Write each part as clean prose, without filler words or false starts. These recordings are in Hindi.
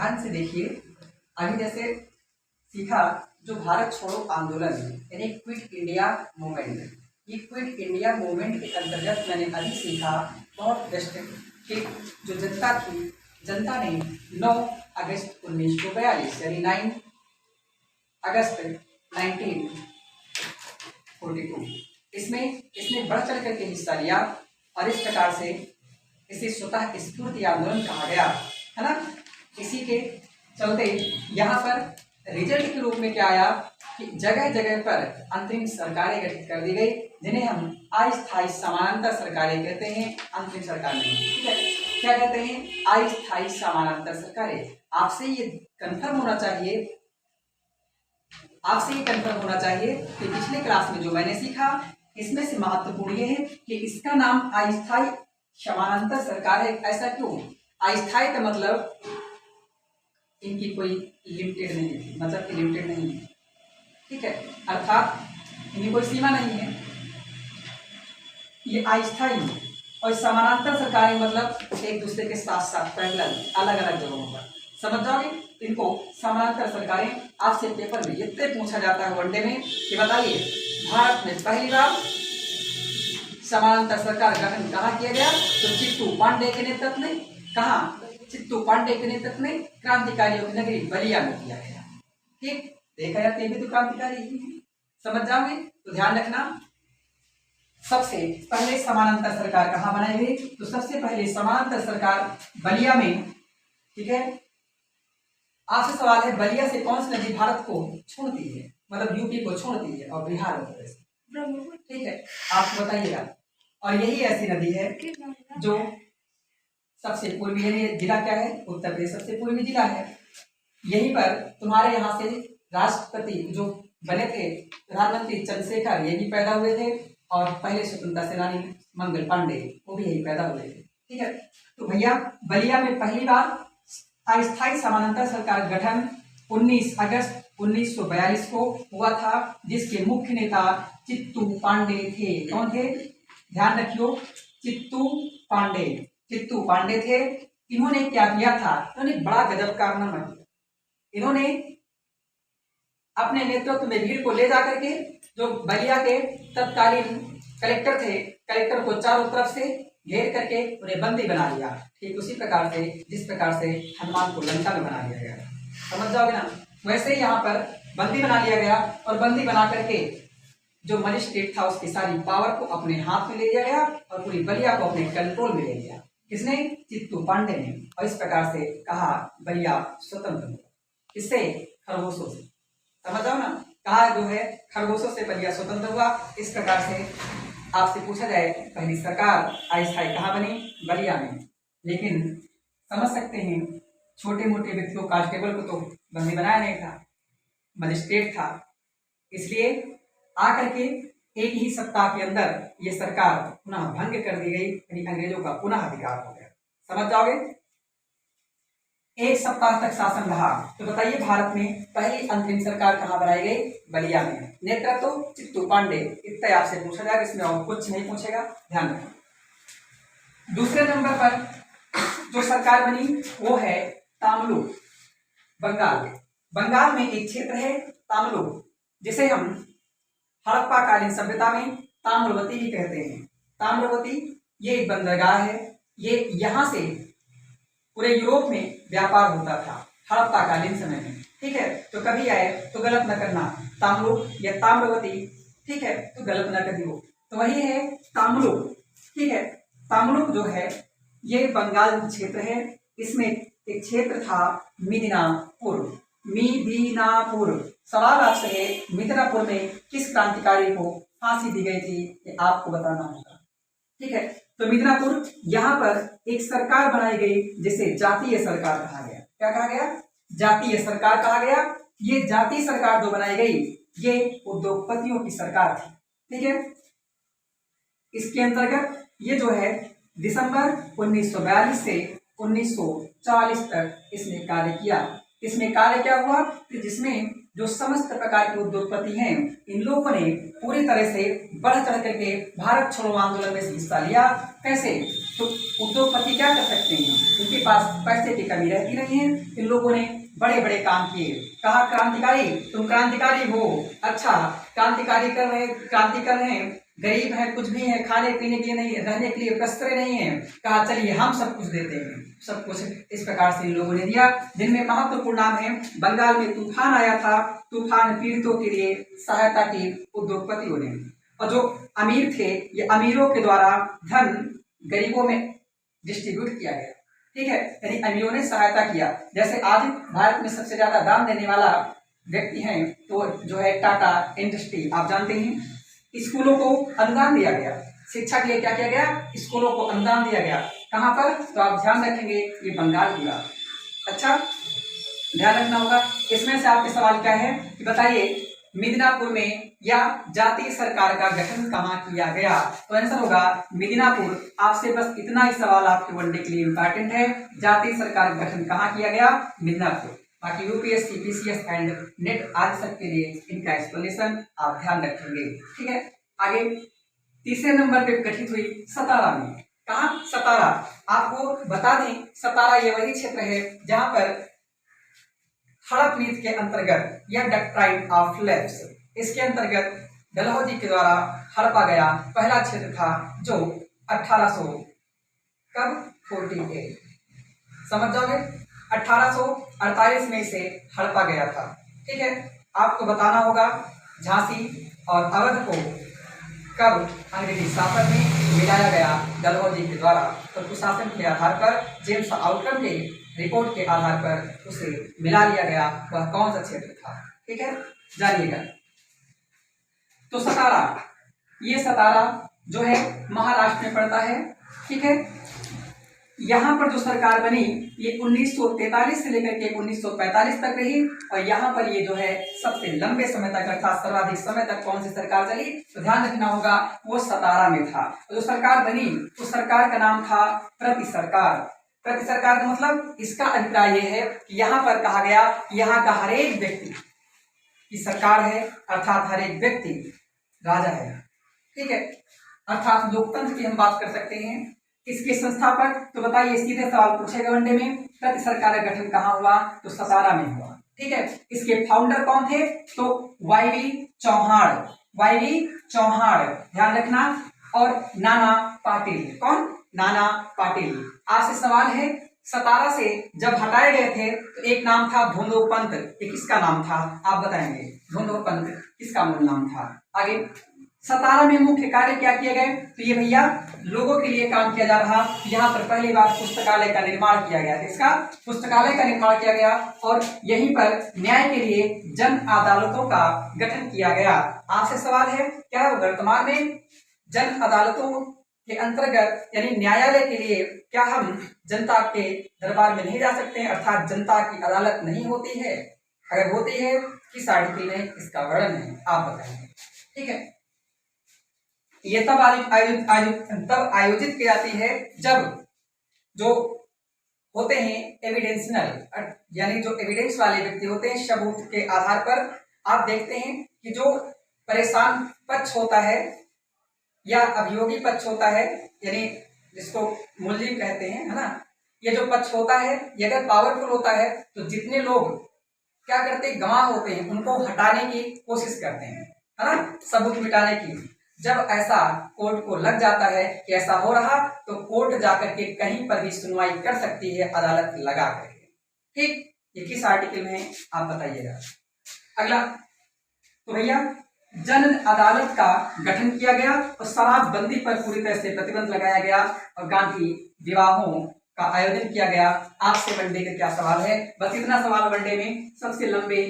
ध्यान से देखिए। अभी जैसे सीखा जो भारत छोड़ो आंदोलन यानी क्विट इंडिया मूवमेंट, ये क्विट इंडिया मूवमेंट के अंतर्गत मैंने अभी सीखा बहुत बेस्ट कि जो जनता थी, जनता ने 9 अगस्त 1942 यानी 9 अगस्त 1942 इसमें इसने बढ़ चढ़ करके हिस्सा लिया और इस प्रकार से इसे स्वतः स्फूर्ति आंदोलन कहा गया, है ना। इसी के चलते यहाँ पर रिजल्ट के रूप में क्या आया कि जगह जगह पर अंतरिम सरकारें गठित कर दी गई, जिन्हें हम अस्थायी समानांतर सरकारें कहते हैं, अंतरिम सरकार नहीं। ठीक है, क्या कहते हैं? अस्थायी समानांतर सरकारें। आपसे ये कंफर्म होना चाहिए, आपसे ये कंफर्म होना चाहिए कि पिछले क्लास में जो मैंने सीखा इसमें से महत्वपूर्ण ये है कि इसका नाम अस्थायी समानांतर सरकार है। ऐसा क्यों? अस्थायी का मतलब इनकी कोई लिमिटेड नहीं है, मतलब कि लिमिटेड नहीं है, ठीक है, अर्थात इनकी कोई सीमा नहीं है, ये अस्थायी। और समानांतर सरकारें मतलब एक दूसरे के साथ साथ पैरेलल अलग अलग जगहों पर, समझ जाओगे। इनको समानांतर सरकारें आपसे पेपर में इतने पूछा जाता है वनडे में कि बताइए भारत में पहली बार समानांतर सरकार गठन कहाँ किया गया? तो चित्तू पांडे के नेतृत्व में। कहाँ? चित्तू पांडे के नेतृत्व में क्रांतिकारियों की नगरी बलिया में किया गया। ठीक, देखा जाता है भी तो क्रांतिकारी ही है, समझ जाओगे। तो ध्यान रखना, सबसे पहले समानांतर सरकार कहाँ बनाई गई? तो सबसे पहले समानांतर सरकार बलिया में। ठीक है, आपसे सवाल है बलिया से कौन सी नदी भारत को छोड़ती है, मतलब यूपी को छोड़ती है और बिहार उत्तर प्रदेश। ठीक है, आप बताइएगा। और यही ऐसी नदी है जो सबसे पूर्वी, यानी जिला क्या है? उत्तर प्रदेश सबसे पूर्वी जिला है। यहीं पर तुम्हारे यहाँ से राष्ट्रपति जो बने थे प्रधानमंत्री चंद्रशेखर, ये भी पैदा हुए थे, और पहले स्वतंत्रता सेनानी मंगल पांडे वो भी यही पैदा हुए थे। ठीक है, तो भैया बलिया में पहली बार अस्थायी समानांतर सरकार गठन 19 अगस्त 1942 को हुआ था, जिसके मुख्य नेता चित्तू पांडे थे। कौन थे? ध्यान रखियो, चित्तू पांडे। चित्तू पांडे थे। इन्होंने क्या किया था? इन्होंने बड़ा गजब कारनामा किया। इन्होंने अपने नेतृत्व में भीड़ को ले जाकर के जो बलिया के तत्कालीन कलेक्टर थे, कलेक्टर को चारों तरफ से घेर करके उन्हें बंदी बना लिया। ठीक उसी प्रकार से जिस प्रकार से हनुमान को लंका में बना लिया गया, समझ जाओगे ना, वैसे ही यहाँ पर बंदी बना लिया गया। और बंदी बना करके जो मजिस्ट्रेट था उसकी सारी पावर को अपने हाथ में ले लिया गया और पूरी बलिया को अपने कंट्रोल में ले लिया। किसने? चित्तू पांडे ने। और इस प्रकार से कहा बलिया स्वतंत्र हुआ। किससे? खरगोशों से, समझ आओ ना, कहा जो है खरगोशों से बलिया स्वतंत्र हुआ। इस प्रकार से आपसे पूछा जाए पहली सरकार अस्थायी कहाँ बनी? बलिया में। लेकिन समझ सकते हैं छोटे मोटे व्यक्तियों, कांस्टेबल को तो बंदी बनाया नहीं था, मजिस्ट्रेट था, इसलिए आकर के एक ही सप्ताह के अंदर ये सरकार पुनः भंग कर दी गई, यानी अंग्रेजों का पुनः अधिकार हो गया। समझ जाओगे। एक सप्ताह तक शासन रहा। तो बताइए भारत में पहली अंतरिम सरकार कहाँ बनाई गई? बलिया में। नेतृत्व चित्तू पांडे। इतना आपसे पूछा जाएगा, इसमें और कुछ नहीं पूछेगा, ध्यान रखना। दूसरे नंबर पर जो सरकार बनी वो है तामलुक, बंगाल। बंगाल में एक क्षेत्र है तामलुक, जिसे हम हड़प्पा कालीन सभ्यता में ताम्रवती भी कहते हैं। ताम्रवती ये एक बंदरगाह है, ये यहाँ से पूरे यूरोप में व्यापार होता था हड़प्पा कालीन समय में। ठीक है, तो कभी आए तो गलत न करना, ताम्लुक या ताम्रवती, ठीक है, तो गलत न कर दियो। तो वही है ताम्लुक। ठीक है, ताम्लुक जो है ये बंगाल क्षेत्र है। इसमें एक क्षेत्र था मिदनापुर। मिदनापुर। सवाल आपसे है मिदनापुर में किस क्रांतिकारी को फांसी दी गई थी, ये आपको बताना होगा। ठीक है, तो मिदनापुर यहाँ पर एक सरकार बनाई गई जिसे जातीय सरकार कहा गया। क्या कहा गया? जातीय सरकार कहा गया। ये जातीय सरकार जो बनाई गई ये उद्योगपतियों की सरकार थी। ठीक है, इसके अंतर्गत ये जो है दिसंबर 1942 से 1940 तक इसने कार्य किया। इसमें कार्य क्या हुआ कि जिसमें जो समस्त प्रकार के उद्योगपति हैं, इन लोगों ने पूरी तरह से बढ़ चढ़ करके भारत छोड़ो आंदोलन में हिस्सा लिया। कैसे? तो उद्योगपति क्या कर सकते हैं, उनके पास पैसे की कमी रहती नहीं है। इन लोगों ने बड़े बड़े काम किए। कहा क्रांतिकारी, तुम क्रांतिकारी हो, अच्छा क्रांतिकारी कर रहे, क्रांति कर रहे हैं, गरीब है, कुछ भी है, खाने पीने के लिए नहीं, रहने के लिए वस्त्र नहीं है, कहा चलिए हम सब कुछ देते हैं। सब कुछ इस प्रकार से इन लोगों ने दिया, जिनमें महत्वपूर्ण नाम है बंगाल में तूफान आया था, तूफान पीड़ितों के लिए सहायता की उद्योगपतियों ने। और जो अमीर थे, ये अमीरों के द्वारा धन गरीबों में डिस्ट्रीब्यूट किया गया, ठीक है, यानी अमीरों ने सहायता किया। जैसे आज भारत में सबसे ज्यादा दान देने वाला व्यक्ति है तो जो है टाटा इंडस्ट्री, आप जानते हैं। स्कूलों को अनुदान दिया गया, शिक्षा के लिए क्या किया गया, स्कूलों को अनुदान दिया गया। कहाँ पर, तो आप ध्यान रखेंगे ये बंगाल हुआ। अच्छा ध्यान रखना होगा। इसमें से आपके सवाल क्या है कि बताइए मिदनापुर में या जातीय सरकार का गठन कहाँ किया गया, तो आंसर होगा मिदनापुर। आपसे बस इतना ही सवाल आपके वनडे के लिए इंपॉर्टेंट है, जातीय सरकार का गठन कहाँ किया गया, मिदनापुर। बाकी यूपीएससी, पीसीएस एंड नेट आज सब के लिए इनका एक्सप्लेनेशन आप ध्यान रखेंगे, ठीक है। आगे तीसरे नंबर पे गठित हुई सतारा में। कहा, सतारा। आपको बता दें सतारा ये वही क्षेत्र है जहां पर हड़प नीति के अंतर्गत या डक्ट्राइन ऑफ लैप्स, इसके अंतर्गत डलहौजी के द्वारा हड़पा गया पहला क्षेत्र था, जो 1800 कब 48 समझ जाओगे, 1848 में इसे हड़पा गया था, ठीक है। आपको बताना होगा झांसी और अवध को कब अंग्रेजी शासन में मिलाया गया डलहौजी के द्वारा, तो कुशासन के आधार पर जेम्स आउटकम के रिपोर्ट के आधार पर उसे मिला लिया गया। वह कौन सा क्षेत्र था, ठीक है, जानिएगा। तो सतारा, ये सतारा जो है महाराष्ट्र में पड़ता है, ठीक है। यहाँ पर जो सरकार बनी ये 1943 से लेकर के 1945 तक रही, और यहाँ पर ये जो है सबसे लंबे समय तक अर्थात सर्वाधिक समय तक कौन सी सरकार चली, तो ध्यान रखना होगा वो सतारा में था। जो सरकार बनी उस सरकार का नाम था प्रति सरकार। प्रति सरकार का मतलब इसका अभिप्राय ये है कि यहाँ पर कहा गया यहाँ का हर एक व्यक्ति की सरकार है, अर्थात हर एक व्यक्ति राजा है, ठीक है, अर्थात लोकतंत्र की हम बात कर सकते हैं। इसके संस्थापक, तो बताइए सीधे सवाल पूछेगा वनडे में, प्रति सरकार का गठन कहाँ हुआ, तो सतारा में हुआ, ठीक है। इसके फाउंडर कौन थे, तो वाईवी चौहान, वाईवी चौहान ध्यान रखना, और नाना पाटिल। कौन, नाना पाटिल। आपसे सवाल है सतारा से जब हटाए गए थे तो एक नाम था धोंदो पंत, ये किसका नाम था, आप बताएंगे धोंदो पंत किसका मूल नाम था। आगे सतारा में मुख्य कार्य क्या किए गए, तो ये भैया लोगों के लिए काम किया जा रहा। यहाँ पर पहली बार पुस्तकालय का निर्माण किया गया, इसका पुस्तकालय का निर्माण किया गया, और यहीं पर न्याय के लिए जन अदालतों का गठन किया गया। आपसे सवाल है क्या वर्तमान में जन अदालतों के अंतर्गत यानी न्यायालय के लिए क्या हम जनता के दरबार में नहीं जा सकते हैं, अर्थात जनता की अदालत नहीं होती है, अगर होती है किस आर्टिकल में इसका वर्णन है, आप बताएंगे, ठीक है। ये तब आयोजित की जाती है जब जो होते हैं एविडेंशनल, यानी जो एविडेंस वाले व्यक्ति होते हैं, सबूत के आधार पर आप देखते हैं कि जो परेशान पक्ष होता है या अभियोगी पक्ष होता है, यानी जिसको मुल्जिम कहते हैं, है ना, ये जो पक्ष होता है ये अगर पावरफुल होता है तो जितने लोग क्या करते हैं, गवाह होते हैं, उनको हटाने की कोशिश करते हैं, है ना, सबूत मिटाने की। जब ऐसा कोर्ट को लग जाता है कि ऐसा हो रहा, तो कोर्ट जाकर के कहीं पर भी सुनवाई कर सकती है अदालत लगा करके, ठीक। ये किस आर्टिकल में है आप बताइएगा। अगला, तो भैया जन अदालत का गठन किया गया और शराबबंदी पर पूरी तरह से प्रतिबंध लगाया गया और गांधी विवाहों का आयोजन किया गया। आपसे वनडे का क्या सवाल है, बस इतना सवाल वनडे में। सबसे लंबे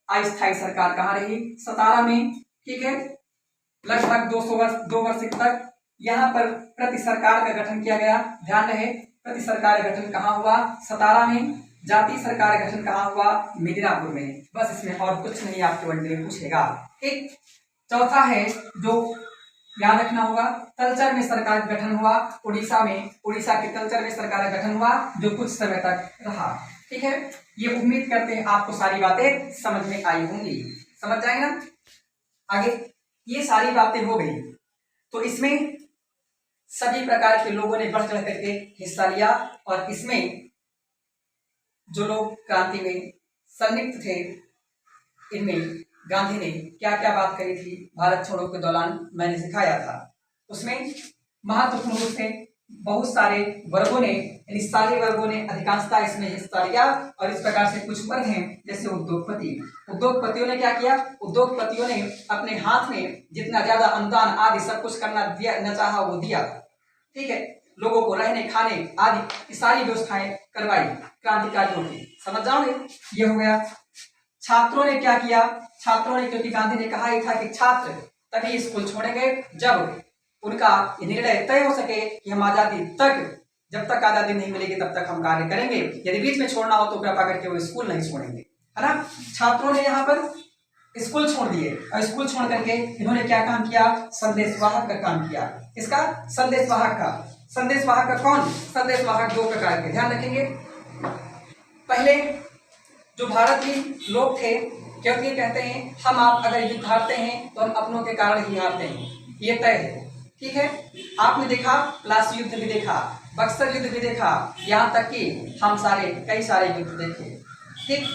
अस्थायी सरकार कहाँ रही, सतारा में, ठीक है, लगभग 2 वर्ष तक यहाँ पर प्रति सरकार का गठन किया गया। ध्यान रहे प्रति सरकार का गठन कहाँ हुआ, सतारा में। जातीय सरकार का गठन कहाँ हुआ, मिदनापुर में। बस इसमें और कुछ नहीं आपके वनडे में पूछेगा, ठीक। चौथा है जो याद रखना होगा, तलचर में सरकार का गठन हुआ उड़ीसा में, उड़ीसा के तलचर में सरकार का गठन हुआ जो कुछ समय तक रहा, ठीक है। ये उम्मीद करते हैं आपको सारी बातें समझ में आई होंगी, समझ जाएंगे ना। आगे ये सारी बातें हो गई, तो इसमें सभी प्रकार के लोगों ने बढ़ चढ़ करके हिस्सा लिया और इसमें जो लोग क्रांति में संलिप्त थे, इनमें गांधी ने क्या क्या बात कही थी भारत छोड़ो के दौरान मैंने सिखाया था। उसमें महत्वपूर्ण रूप से बहुत सारे वर्गों ने, यानी सारे वर्गों ने अधिकांशता इसमें हिस्सा लिया और इस प्रकार से कुछ वर्ग हैं जैसे उद्योगपतियों ने क्या किया, उद्योगपतियों ने अपने हाथ में जितना ज्यादा अनुदान आदि सब कुछ करना दिया न चाहा वो दिया, ठीक है, लोगों को रहने खाने आदि की सारी व्यवस्थाएं करवाई क्रांतिकारियों की, समझ जाओगे। ये हो गया। छात्रों ने क्या किया, छात्रों ने, क्योंकि गांधी ने कहा ही था कि छात्र तभी स्कूल छोड़ेंगे जब उनका ये निर्णय तय हो सके कि हम आजादी तक, जब तक आजादी नहीं मिलेगी तब तक हम कार्य करेंगे, यदि बीच में छोड़ना हो तो कृपा करके वो स्कूल नहीं छोड़ेंगे, है ना। छात्रों ने यहाँ पर स्कूल छोड़ दिए और स्कूल छोड़ करके इन्होंने क्या काम किया, संदेशवाहक का काम किया। इसका संदेशवाहक का, संदेशवाहक का कौन, संदेशवाहक दो प्रकार के ध्यान रखेंगे। पहले जो भारतीय लोग थे, क्योंकि कहते हैं हम आप अगर युद्ध हारते हैं तो हम अपनों के कारण ही हारते हैं, ये तय है, ठीक है। आपने देखा प्लासी युद्ध भी देखा, बक्सर युद्ध भी देखा, यहाँ तक कि हम सारे कई सारे युद्ध देखे, ठीक,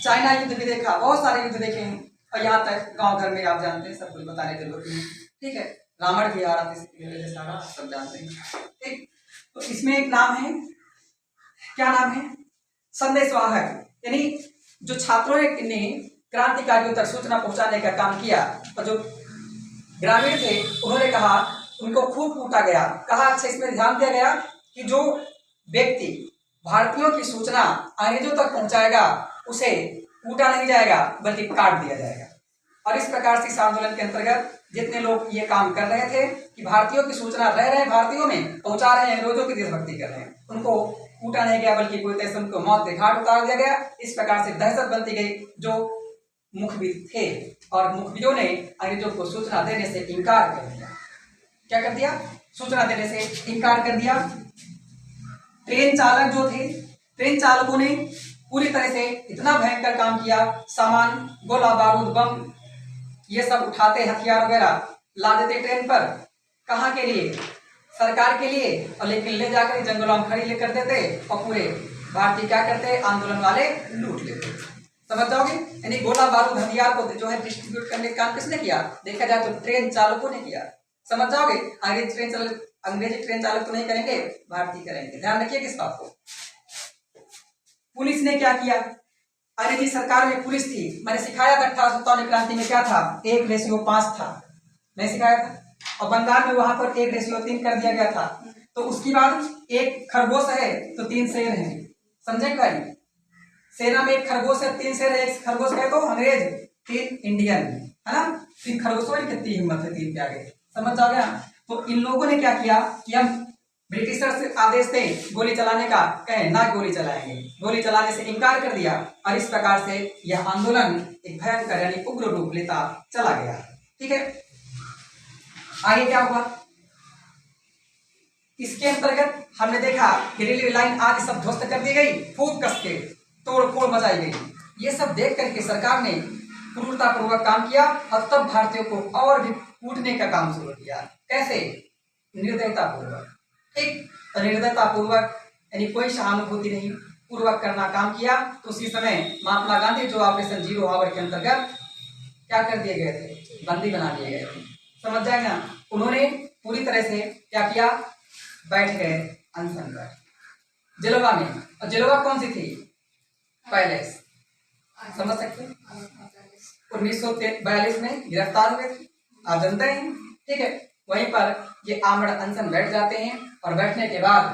चाइना युद्ध भी देखा, बहुत सारे युद्ध देखे हैं और यहाँ तक गांव घर में आप जानते हैं, सब कुछ बताने की जरूरत नहीं, ठीक है। रावण भी आ रहा था, सारा सब जानते हैं, ठीक। तो इसमें एक नाम है, क्या नाम है, संदेशवाहक, यानी जो छात्रों ने क्रांतिकारियों तक सूचना पहुंचाने का काम किया और जो ग्रामीण थे उन्होंने कहा, उनको खूब कूटा गया, कहा अच्छा इसमें ध्यान दिया गया कि जो व्यक्ति भारतीयों की सूचना अंग्रेजों तक पहुंचाएगा उसे कूटा नहीं जाएगा बल्कि काट दिया जाएगा। और इस प्रकार से इस आंदोलन के अंतर्गत जितने लोग ये काम कर रहे थे कि भारतीयों की सूचना रह रहे भारतीयों में पहुंचा रहे हैं, अंग्रेजों की देशभक्ति कर रहे हैं, उनको कूटा नहीं गया बल्कि कोई तैसे उनको मौत के घाट उतार दिया गया। इस प्रकार से दहशत बनती गई। जो मुखबिर थे और मुखबिरों ने अंग्रेजों को सूचना देने से इनकार कर दिया, क्या कर दिया, सूचना देने से इनकार कर दिया। ट्रेन चालक जो थे, ट्रेन चालकों ने पूरी तरह से इतना भयंकर काम किया, सामान गोला बारूद बम ये सब उठाते, हथियार वगैरह ला देते ट्रेन पर, कहाँ के लिए, सरकार के लिए, और लेकिन ले जाकर जंगलों में खड़ी लेकर देते और पूरे भारतीय क्या करते, आंदोलन वाले लूट लेते, समझ जाओगे। यानी गोला बारूद हथियार को जो है डिस्ट्रीब्यूट करने का काम किसने किया, देखा जाए तो ट्रेन चालकों ने किया, समझ जाओगे। अंग्रेजी ट्रेन चालक तो नहीं करेंगे, भारतीय करेंगे, ध्यान रखिए किस बात को। पुलिस ने क्या किया, अंग्रेजी सरकार में पुलिस थी, मैंने सिखाया था 1857 क्रांति में क्या था, 1:5 था, मैं सिखाया था। और बंगाल में वहां पर 1:3 कर दिया गया था। तो उसके बाद एक खरगोश है तो 3 शेर हैं, समझे भाई, सेना में एक खरगोश है 3 शेर है, एक खरगोश है तो अंग्रेज 3 इंडियन, है ना, 3 खरगोशों की कितनी हिम्मत है 3 के आगे, समझ जाओगे। तो इन लोगों ने क्या किया कि हम ब्रिटिशर से आदेश दें गोली चलाने का, कहें ना गोली चलाएंगे, गोली चलाने से इनकार कर दिया और इस प्रकार से यह आंदोलन एक भयंकर यानी उग्र रूप लेता चला गया, ठीक है। आगे क्या हुआ, इसके अंतर्गत हमने देखा कि रेलवे लाइन आदि सब ध्वस्त कर दी गई, खूब कस के तोड़ फोड़ मचाई गई। ये सब देख करके सरकार ने क्रूरता पूर्वक काम किया और तब भारतीयों को और भी कूटने का काम शुरू किया, कैसे, निर्दयता पूर्वक, ठीक, निर्दयता पूर्वक यानी कोई सहानुभूति नहीं पूर्वक करना काम किया। तो उसी समय महात्मा गांधी जो ऑपरेशन जीरो आवर के अंतर्गत क्या कर दिए गए थे, बंदी बना दिए गए थे, समझ जाएगा। उन्होंने पूरी तरह से क्या किया, बैठ गए अनशन पर जलोवा में, और जलोवा कौन सी थी, पैलेस, समझ सकते हैं। 1942 में गिरफ्तार हुए थे, आप जानते हैं, ठीक है। वहीं पर ये आमरण अनशन बैठ जाते हैं और बैठने के बाद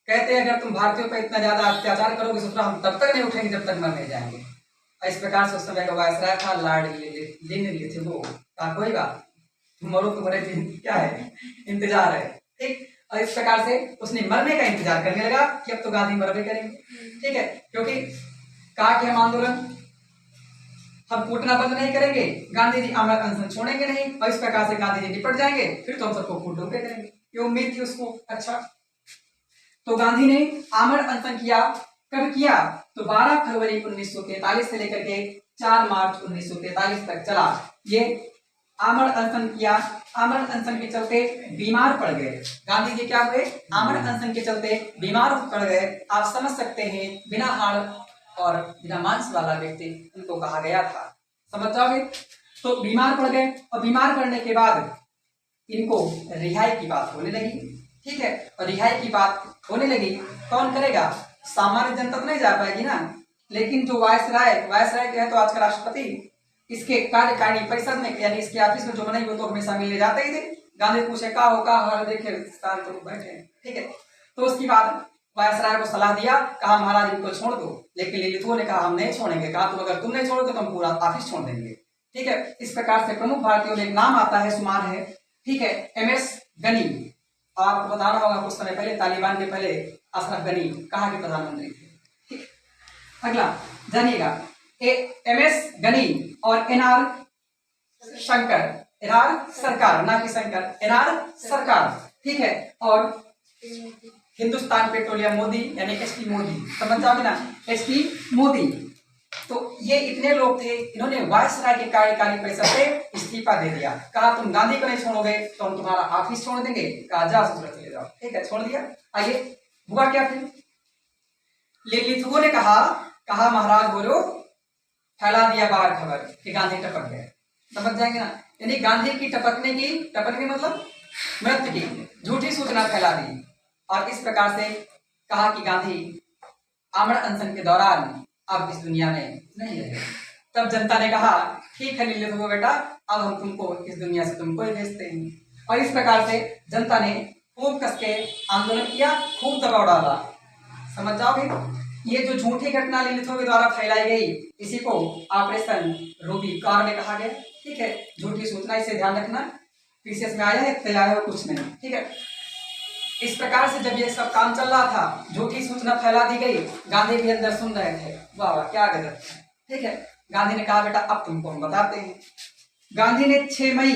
कहते हैं अगर तुम भारतीयों पर इतना ज्यादा अत्याचार करोगे ससुरा हम तब तक नहीं उठेंगे जब तक मर नहीं जाएंगे। इस प्रकार से उस समय का वायसराय था लॉर्ड लिनलिथगो, कोई बात तुम मरो तुम्हारे क्या है, इंतजार है, ठीक। और इस प्रकार से उसने मरने का इंतजार करने लगा कि अब तो गांधी मरबे करेंगे, ठीक है, क्योंकि कहा कि हम आंदोलन हम कूटना बंद नहीं करेंगे, गांधी जी आमरण अनशन छोड़ेंगे नहीं, और इस प्रकार से गांधी जी निपट जाएंगे, फिर तो हम सबको कूट डोबे करेंगे, ये उम्मीद थी उसको। अच्छा, तो गांधी ने आमरण अनशन किया, कब किया, तो 12 फरवरी 1943 से लेकर के 4 मार्च 1943 तक चला ये आमरण अनशन किया। आमरण अनशन के चलते बीमार पड़ गए। गांधी जी क्या हुए? आमरण अनशन के चलते बीमार पड़ गए। आप समझ सकते हैं, बिना हाड़ और बिना मांस वाला व्यक्ति उनको कहा गया था। समझ जाओगे? तो बीमार पड़ गए और बीमार पड़ने के बाद इनको रिहाई की बात होने लगी। ठीक है, और रिहाई की बात होने लगी, कौन करेगा? सामान्य जनता तो नहीं जा पाएगी ना, लेकिन जो वायसराय क्या है तो आज का राष्ट्रपति, इसके कार्यकारिणी परिषद में यानी इसके ऑफिस में जो बनाई वो तो हमेशा मिलने जाते ही थे। गांधी पूछे का हो देखे तो बैठे। ठीक है, तो उसके बाद वायसराय को सलाह दिया, कहा महाराज इनको छोड़ दो, लेकिन लिलिथुओं ने कहा हम नहीं छोड़ेंगे। कहा तो अगर तुम नहीं छोड़ोगे तो हम पूरा ऑफिस छोड़ देंगे। ठीक है, इस प्रकार से प्रमुख भारतीयों में एक नाम आता है, शुमार है। ठीक है, MS गनी। आपको बताना होगा कुछ समय पहले तालिबान के पहले अशरफ गनी कहाँ के प्रधानमंत्री थे। ठीक, अगला जानिएगा, MS गनी और NR शंकर, NR सरकार, ना कि शंकर, NR सरकार। ठीक है, और हिंदुस्तान पेट्रोलियम मोदी यानी HP मोदी, समझ जाओगे ना, HP मोदी। तो ये इतने लोग थे, इन्होंने वायसराय के कार्यकारी परिषद से इस्तीफा दे दिया। कहा तुम गांधी को नहीं छोड़ोगे तो हम तुम्हारा ऑफिस छोड़ देंगे। कहा जा ससुर चले जाओ। ठीक है, छोड़ दिया। आइए हुआ क्या फिर? लिलिथुओं ने कहा महाराज बोलो, फैला दिया बाहर खबर कि गांधी टपक गए। समझ जाएंगे ना, यानी गांधी की टपकने मतलब मृत्यु की झूठी सूचना फैला दी। और इस प्रकार से कहा कि गांधी आमरण अनशन के दौरान अब इस दुनिया में नहीं रहे। तब जनता ने कहा ठीक है लिलिथुओं बेटा, अब हम तुमको इस दुनिया से तुमको ही भेजते हैं। और इस प्रकार से जनता ने खूब कस के आंदोलन किया, खूब दबाव डाला। समझ जाओगे? ये जो झूठी घटना लिलिथुओं के द्वारा फैलाई गई, इसी को ऑपरेशन रूबी कार में कहा गया। ठीक है, झूठी सूचना, इसे ध्यान रखना, पीसीएस में आया है, तैयार है कुछ नहीं। ठीक है, इस प्रकार से जब ये सब काम चल रहा था, झूठी सूचना फैला दी गई, गांधी भी अंदर सुन रहे थे। वाह वाह क्या गजब। ठीक है, गांधी ने कहा बेटा अब तुमको हम बताते हैं। गांधी ने 6 मई,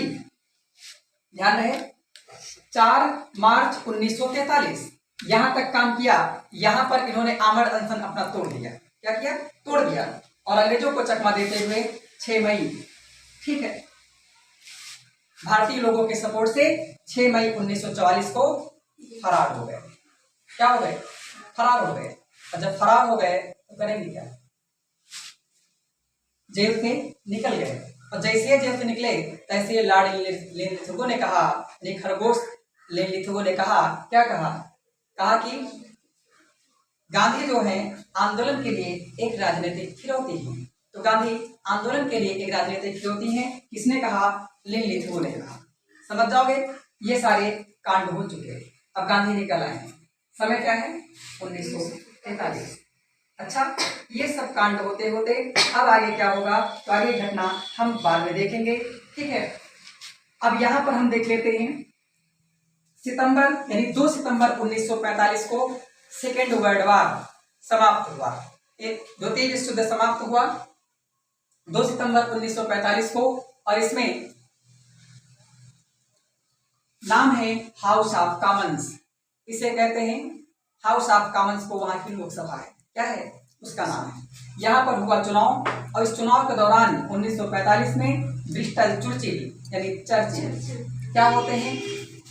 ध्यान रहे, 4 मार्च 1943 यहां तक काम किया। यहां पर इन्होंने आमरण अनशन अपना तोड़ दिया। क्या किया? तोड़ दिया। और अंग्रेजों को चकमा देते हुए 6 मई, ठीक है, भारतीय लोगों के सपोर्ट से 6 मई 1944 को फरार हो गए। क्या हो गए? फरार हो गए। और जब फरार हो गए तो करेंगे क्या? जेल से निकल गए। और जैसे जेल से निकले तैसे लॉर्ड लेनिथुओ ने कहा, खरगोश लेनिथुओ ने कहा, क्या कहा? कहा कि गांधी जो है आंदोलन के लिए एक राजनीतिक फिरौती है। तो गांधी आंदोलन के लिए एक राजनीतिक फिरौती है, किसने कहा? लेनिथुओ ने कहा। समझ जाओगे? ये सारे कांड हो चुके हैं। अब गांधी निकल आए हैं। समय क्या है? 1943। अच्छा, ये सब कांड होते होते अब आगे क्या होगा तो आगे घटना हम बाद में देखेंगे। ठीक है, अब यहाँ पर हम देख लेते हैं सितंबर यानी 2 सितंबर 1945 को सेकेंड वर्ल्ड वार समाप्त हुआ। एक द्वितीय विश्व युद्ध समाप्त हुआ 2 सितंबर 1945 को। और इसमें नाम है हाउस ऑफ कॉमन्स। इसे कहते हैं हाउस ऑफ कॉमन्स को वहां की लोकसभा है। क्या है? उसका नाम है। यहाँ पर हुआ चुनाव और इस चुनाव के दौरान 1945 में ब्रिस्टल चर्चिल यानी चर्चिल क्या होते हैं?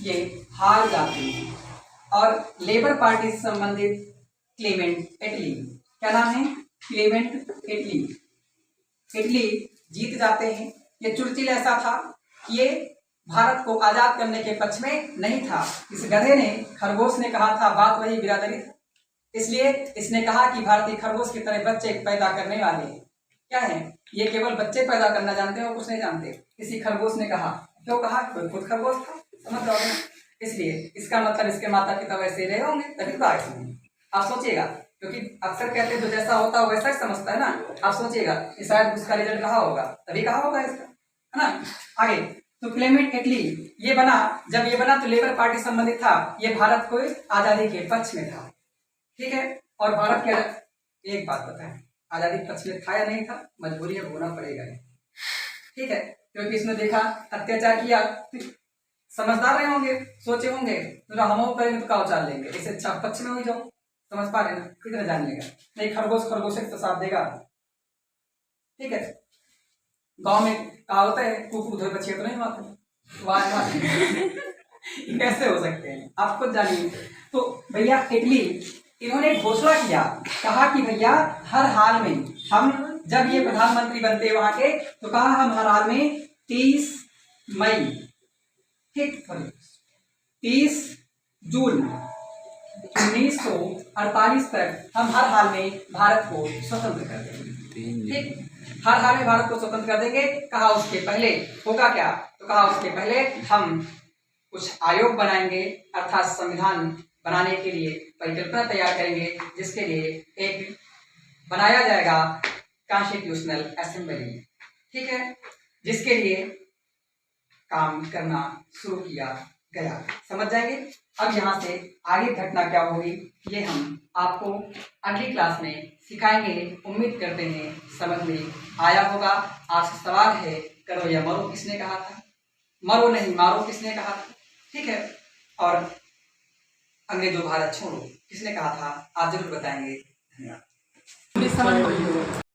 ये हार जाते हैं। और लेबर पार्टी से संबंधित क्लेमेंट एटली, क्या नाम है? क्लेमेंट एटली, एटली जीत जाते हैं। ये चर्चिल ऐसा था कि ये भारत को आजाद करने के पक्ष में नहीं था। इस गधे ने, खरगोश ने कहा था बात वही बिरादरी, इसलिए इसने कहा कि भारतीय खरगोश की तरह बच्चे पैदा करने वाले क्या है? ये केवल बच्चे पैदा करना जानते हैं और कुछ नहीं जानते। इसी खरगोश ने कहा। क्यों कहा? कोई खुद खरगोश था। समझ रहे हो? इसलिए इसका मतलब इसके माता पिता वैसे रहे होंगे तभी तो आए होंगे। आप सोचिएगा, क्योंकि अक्सर कहते हैं जो जैसा होता है वैसा ही समझता है ना। आप सोचिएगा शायद उसका रिजल्ट कहा होगा तभी कहा होगा इसका, है ना। आगे तो क्लेमेंट एटली ये बना, जब ये बना तो लेबर पार्टी संबंधित था। ये भारत को आजादी के पक्ष में था। ठीक है, और भारत के एक बात बताएं, आजादी पक्ष में था या नहीं था? मजबूरी है, होना पड़ेगा। ठीक है, क्योंकि इसने देखा अत्याचार किया, समझदार रहे होंगे, सोचे होंगे तो हम करेंगे तो क्या उचार लेंगे, इसे अच्छा पक्ष में हो जाओ। समझ पा रहे ना? कितना जानिएगा नहीं, खरगोश खरगोश तो साथ देगा। ठीक है, गांव में कहावत है कुकुर धोए बच्चे तो नहीं मारते, वाह ये कैसे हो सकते हैं, आप खुद जानिए। तो भैया इटली, इन्होंने घोषणा किया, कहा कि भैया हर हाल में हम, जब ये प्रधानमंत्री बनते वहां के, तो कहा हम हर हाल में 30 मई, ठीक, 30 जून 1948 तक हम हर हाल में भारत को स्वतंत्र कर देंगे, ठीक, हर हाल में भारत को स्वतंत्र कर देंगे। कहा उसके पहले होगा क्या, तो कहा उसके पहले हम कुछ आयोग बनाएंगे, अर्थात संविधान बनाने के लिए परिकल्पना तैयार करेंगे, जिसके लिए एक बनाया जाएगा कॉन्स्टिट्यूशनल असेंबली, ठीक है, जिसके लिए काम करना शुरू किया गया। समझ जाएंगे। अब यहाँ से आगे घटना क्या होगी ये हम आपको अगली क्लास में सिखाएंगे। उम्मीद करते हैं समझ में आया होगा। आपसे सवाल है, करो या मरो किसने कहा था, मरो नहीं मारो किसने कहा था, ठीक है, और अंग्रेजों भारत छोड़ो किसने कहा था, आप जरूर बताएंगे। धन्यवाद।